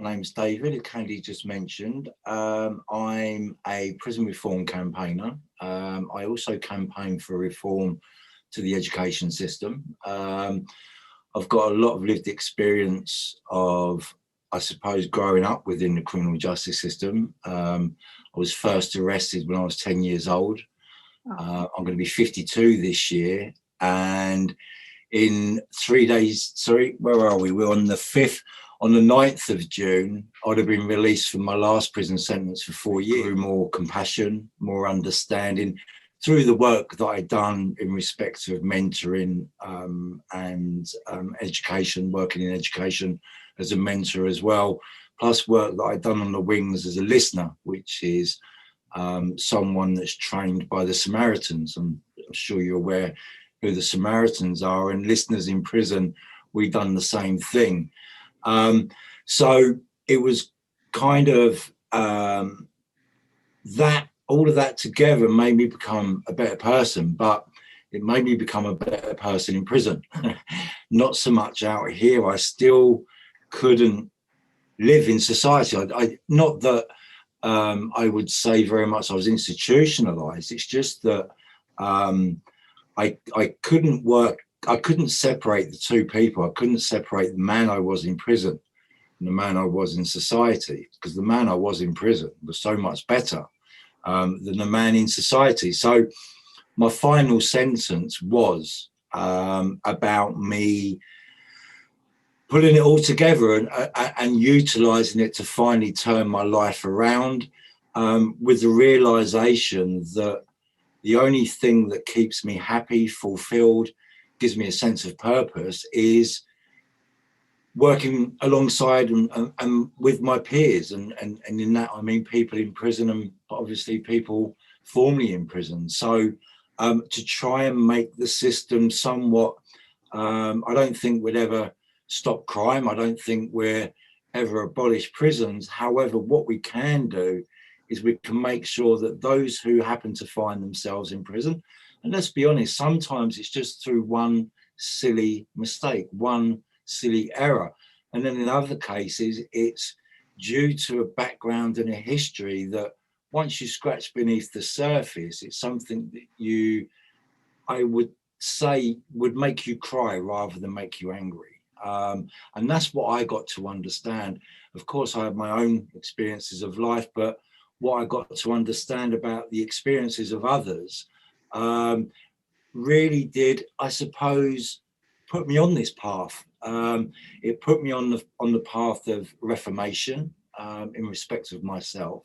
My name's David, as Candy just mentioned. I'm a prison reform campaigner. I also campaign for reform to the education system. I've got a lot of lived experience of, I suppose, growing up within the criminal justice system. I was first arrested when I was 10 years old. I'm going to be 52 this year. And in 3 days, sorry, where are we? We're on the 5th. On the 9th of June, I'd have been released from my last prison sentence for 4 years. Through more compassion, more understanding, through the work that I'd done in respect of mentoring and education, working in education as a mentor as well, plus work that I'd done on the wings as a listener, which is someone that's trained by the Samaritans. I'm sure you're aware who the Samaritans are, and listeners in prison, we've done the same thing. So it was kind of that all of that together made me become a better person, but it made me become a better person in prison. Not so much out here. I still couldn't live in society. I not that I would say very much I was institutionalized. It's just that I couldn't work. I couldn't separate the two people. I couldn't separate the man I was in prison and the man I was in society, because the man I was in prison was so much better than the man in society. So my final sentence was about me putting it all together and utilizing it to finally turn my life around, with the realization that the only thing that keeps me happy, fulfilled, gives me a sense of purpose is working alongside and with my peers. And in that, I mean people in prison and obviously people formerly in prison. So to try and make the system somewhat, I don't think we'd ever stop crime. I don't think we'll ever abolish prisons. However, what we can do is we can make sure that those who happen to find themselves in prison, and let's be honest, sometimes it's just through one silly mistake, one silly error. And then in other cases, it's due to a background and a history that once you scratch beneath the surface, it's something that I would say, would make you cry rather than make you angry. And that's what I got to understand. Of course, I have my own experiences of life, but what I got to understand about the experiences of others really did, I suppose, put me on this path. It put me on the path of reformation in respect of myself,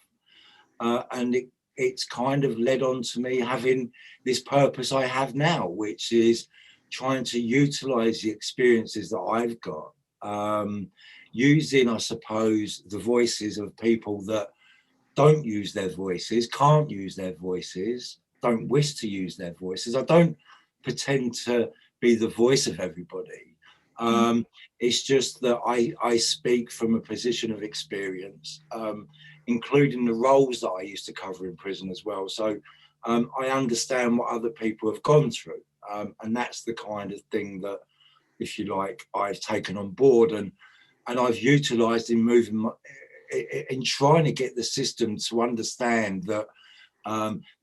and it's kind of led on to me having this purpose I have now, which is trying to utilize the experiences that I've got, using, I suppose, the voices of people that don't use their voices, can't use their voices, don't wish to use their voices. I don't pretend to be the voice of everybody. It's just that I speak from a position of experience, including the roles that I used to cover in prison as well. So I understand what other people have gone through. And that's the kind of thing that, if you like, I've taken on board and I've utilized in moving in trying to get the system to understand that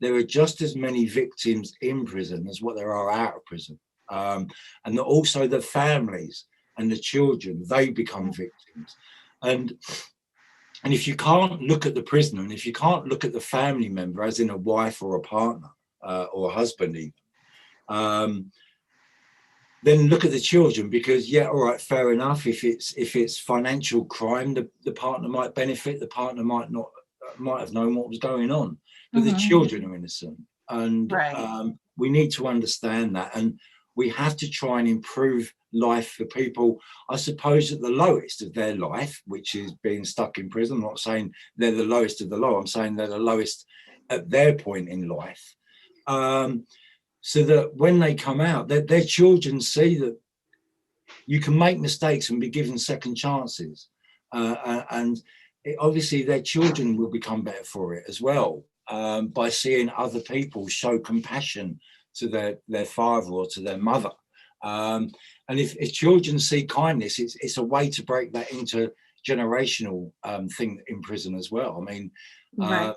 there are just as many victims in prison as what there are out of prison. And that also the families and the children, they become victims. And if you can't look at the prisoner, and if you can't look at the family member, as in a wife or a partner or a husband even, then look at the children, because yeah, all right, fair enough. If it's financial crime, the partner might benefit, the partner might have known what was going on, but the children are innocent, and we need to understand that, and we have to try and improve life for people, I suppose, at the lowest of their life, which is being stuck in prison. I'm not saying they're the lowest of the low, I'm saying they're the lowest at their point in life. So that when they come out, their children see that you can make mistakes and be given second chances. And obviously their children will become better for it as well, by seeing other people show compassion to their father or to their mother. And if children see kindness, it's a way to break that into generational thing in prison as well. I mean, Right.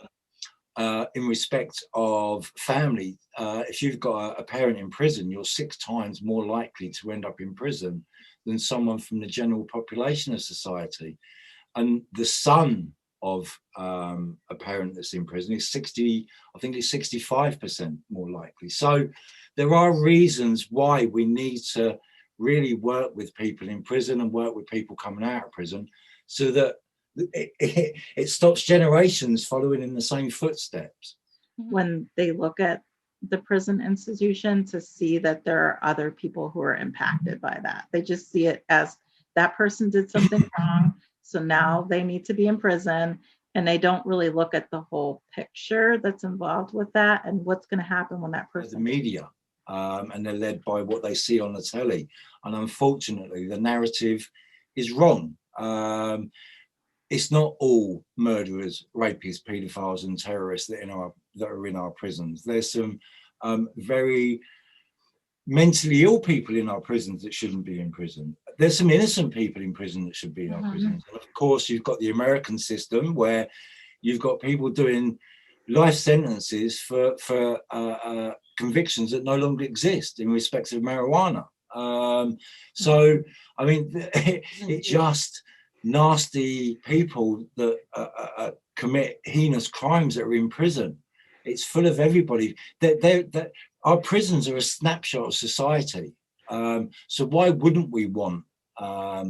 in respect of family, if you've got a parent in prison, you're 6 times more likely to end up in prison than someone from the general population of society. And the son of a parent that's in prison is 60, I think it's 65% more likely. So there are reasons why we need to really work with people in prison and work with people coming out of prison, so that it stops generations following in the same footsteps. When they look at the prison institution, to see that there are other people who are impacted by that. They just see it as that person did something wrong, so now they need to be in prison, and they don't really look at the whole picture that's involved with that and what's going to happen when that The person. media, and they're led by what they see on the telly, and unfortunately the narrative is wrong. It's not all murderers, rapists, paedophiles and terrorists that are in our prisons. There's some very mentally ill people in our prisons that shouldn't be in prison. There's some innocent people in prison that should be in our prisons. And of course, you've got the American system where you've got people doing life sentences for convictions that no longer exist in respect of marijuana. So, I mean, it's just nasty people that commit heinous crimes that are in prison. It's full of everybody. Our prisons are a snapshot of society. So why wouldn't we want? I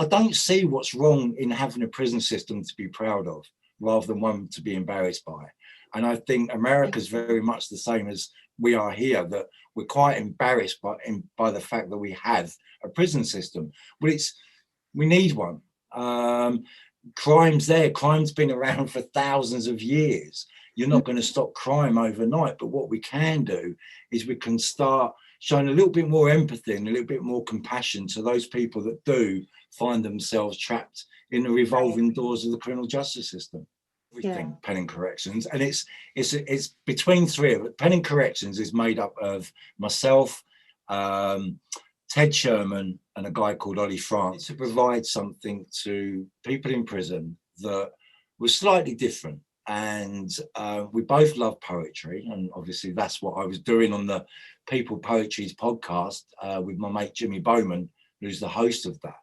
don't see what's wrong in having a prison system to be proud of, rather than one to be embarrassed by. And I think America's very much the same as we are here, that we're quite embarrassed by the fact that we have a prison system. But we need one. Crime's been around for thousands of years. You're not going to stop crime overnight, but what we can do is we can start showing a little bit more empathy and a little bit more compassion to those people that do find themselves trapped in the revolving doors of the criminal justice system. Everything, Penning Corrections, and it's between three of it. Penning Corrections is made up of myself, Ted Sherman, and a guy called Ollie France, to provide something to people in prison that was slightly different. And we both love poetry, and obviously that's what I was doing on the People Poetry's podcast with my mate Jimmy Bowman, who's the host of that.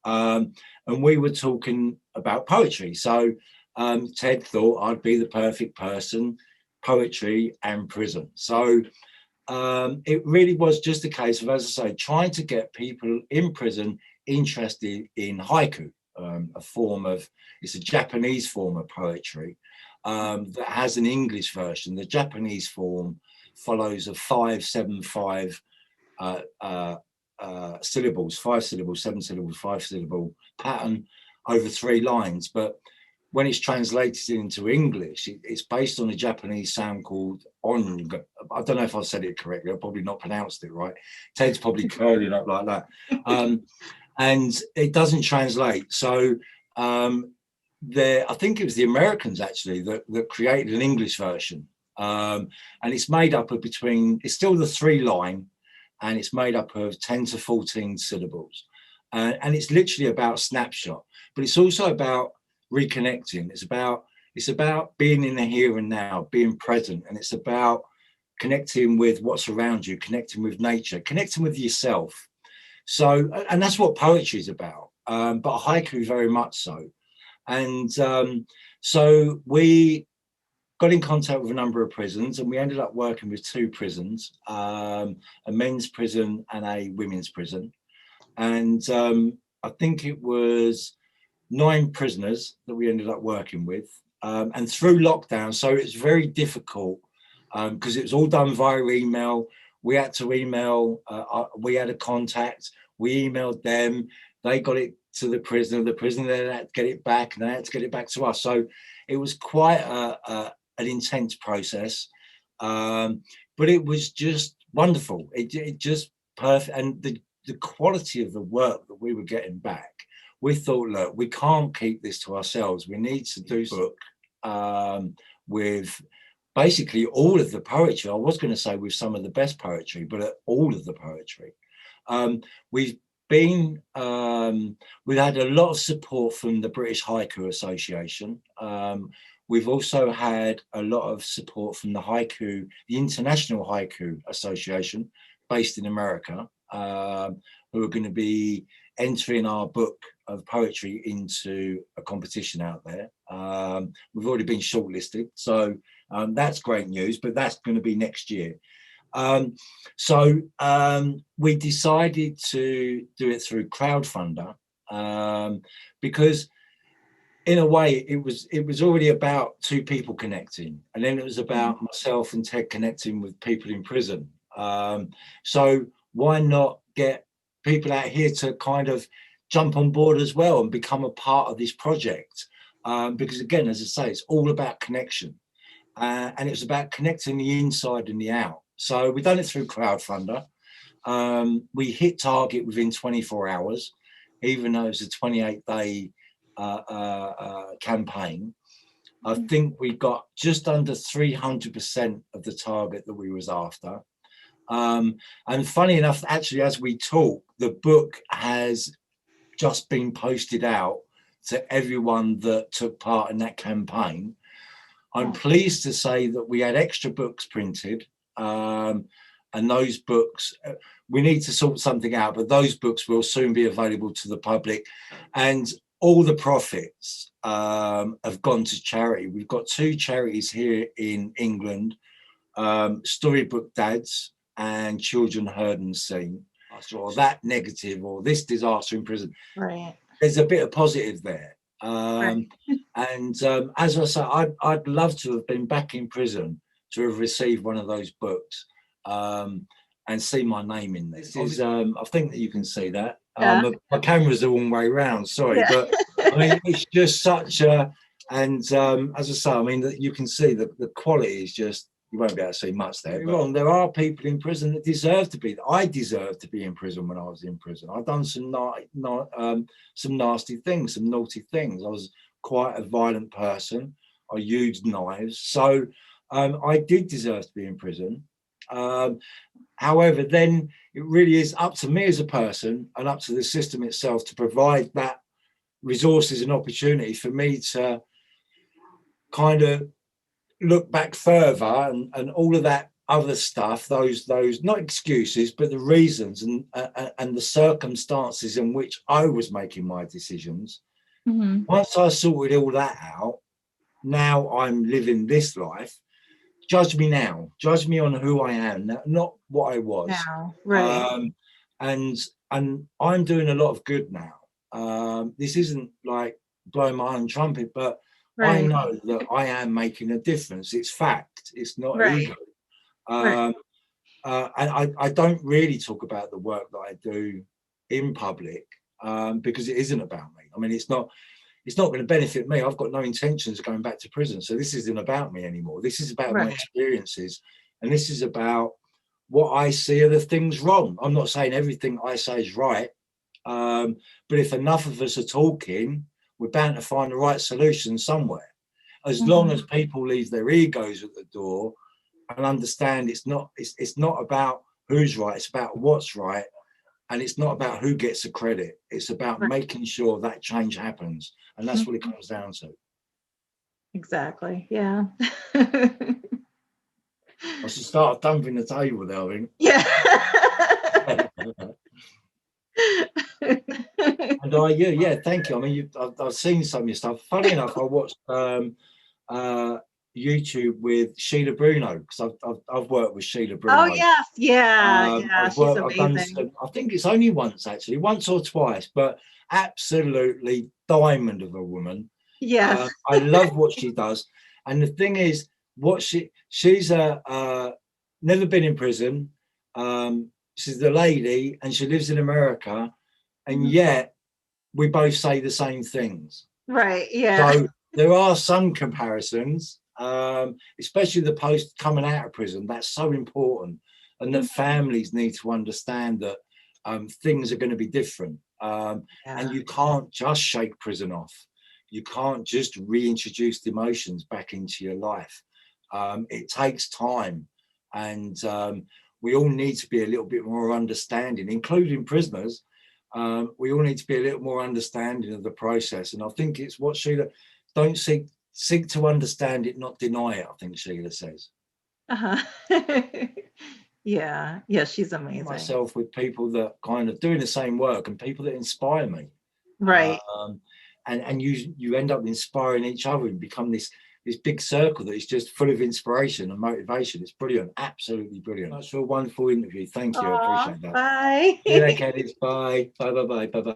And we were talking about poetry. So Ted thought I'd be the perfect person, poetry and prison. So it really was just a case of, as I say, trying to get people in prison interested in haiku, it's a Japanese form of poetry that has an English version. The Japanese form follows a 5-7-5 syllables, 5 syllables, 7 syllables, 5 syllable pattern over 3 lines. But when it's translated into English, it's based on a Japanese sound called ong. I don't know if I've said it correctly. I've probably not pronounced it right. Ted's probably curling up like that. And it doesn't translate. So I think it was the Americans actually that created an English version. And it's made up of it's still the 3-line, and it's made up of 10 to 14 syllables. And it's literally about snapshot, but it's also about reconnecting. It's about being in the here and now, being present, and it's about connecting with what's around you, connecting with nature, connecting with yourself. So, and that's what poetry is about, but haiku very much so. And so we got in contact with a number of prisons, and we ended up working with 2 prisons, a men's prison and a women's prison. And I think it was 9 prisoners that we ended up working with. And through lockdown, so it's very difficult because it was all done via email. We had to email, we had a contact, we emailed them, they got it to the prisoner then had to get it back, and they had to get it back to us. So it was quite an intense process, but it was just wonderful. It just perfect. And the quality of the work that we were getting back, we thought, look, we can't keep this to ourselves. We need to do a book with basically all of the poetry. I was going to say with some of the best poetry, but all of the poetry. We've been, we've had a lot of support from the British Haiku Association. We've also had a lot of support from the International Haiku Association, based in America, who are going to be entering our book of poetry into a competition out there. We've already been shortlisted, so that's great news, but that's going to be next year. So we decided to do it through Crowdfunder, because in a way it was already about two people connecting, and then it was about myself and Ted connecting with people in prison. So why not get people out here to kind of jump on board as well and become a part of this project? Because again, as I say, it's all about connection, and it's about connecting the inside and the out. So we've done it through Crowdfunder. We hit target within 24 hours, even though it's a 28-day campaign. I think we got just under 300% of the target that we was after. And funny enough, actually, as we talk, the book has just been posted out to everyone that took part in that campaign. I'm pleased to say that we had extra books printed, and those books, we need to sort something out, but those books will soon be available to the public, and all the profits have gone to charity. We've got two charities here in England, Storybook Dads and Children Heard and Seen, or that negative, or this disaster in prison. Right. There's a bit of positive there. Right. And as I say, I'd love to have been back in prison to have received one of those books, and see my name in there. This is, I think that you can see that. My camera's the wrong way around, sorry, but I mean, it's just such a, and as I say, I mean, that you can see the quality is just, you won't be able to see much there. But there are people in prison that deserve to be. I deserved to be in prison when I was in prison. I've done some nasty things, some naughty things. I was quite a violent person. I used knives, so I did deserve to be in prison. However, then it really is up to me as a person and up to the system itself to provide that resources and opportunity for me to kind of look back further, and all of that other stuff, those not excuses, but the reasons and the circumstances in which I was making my decisions. Once I sorted all that out, now I'm living this life. Judge me now. Judge me on who I am, not what I was. Now, right. And I'm doing a lot of good now. This isn't like blowing my own trumpet, but I know that I am making a difference. It's fact. It's not ego. And I don't really talk about the work that I do in public, because it isn't about me. I mean, it's not going to benefit me. I've got no intentions of going back to prison. So this isn't about me anymore. This is about my experiences. And this is about what I see are the things wrong. I'm not saying everything I say is right. But if enough of us are talking, we're bound to find the right solution somewhere. As long as people leave their egos at the door and understand it's not about who's right, it's about what's right. And it's not about who gets the credit. It's about making sure that change happens. And that's what it comes down to. Exactly. Yeah. I should start dumping the table there, I think. Yeah. And yeah, thank you. I mean, I've seen some of your stuff. Funny enough, I watched YouTube with Sheila Bruno, because I've worked with Sheila Bruno. Oh yes, yeah, she's amazing. I think it's only once or twice, but absolutely diamond of a woman. Yes. I love what she does, and the thing is, she's never been in prison. She's the lady, and she lives in America, and yet we both say the same things. Right. Yeah. So there are some comparisons. Especially the post coming out of prison, that's so important, and that families need to understand that things are going to be different, and you can't just shake prison off. You can't just reintroduce the emotions back into your life. It takes time, and we all need to be a little bit more understanding, including prisoners, We all need to be a little more understanding of the process. And I think it's what Sheila, don't seek to understand it, not deny it, I think Sheila says. Uh-huh. Yeah, yeah, she's amazing. Myself with people that kind of doing the same work and people that inspire me. Right. And you end up inspiring each other and become this big circle that is just full of inspiration and motivation. It's brilliant, absolutely brilliant. That's a wonderful interview. Thank you, I appreciate that. Bye. See you later, Candice. Bye. Bye.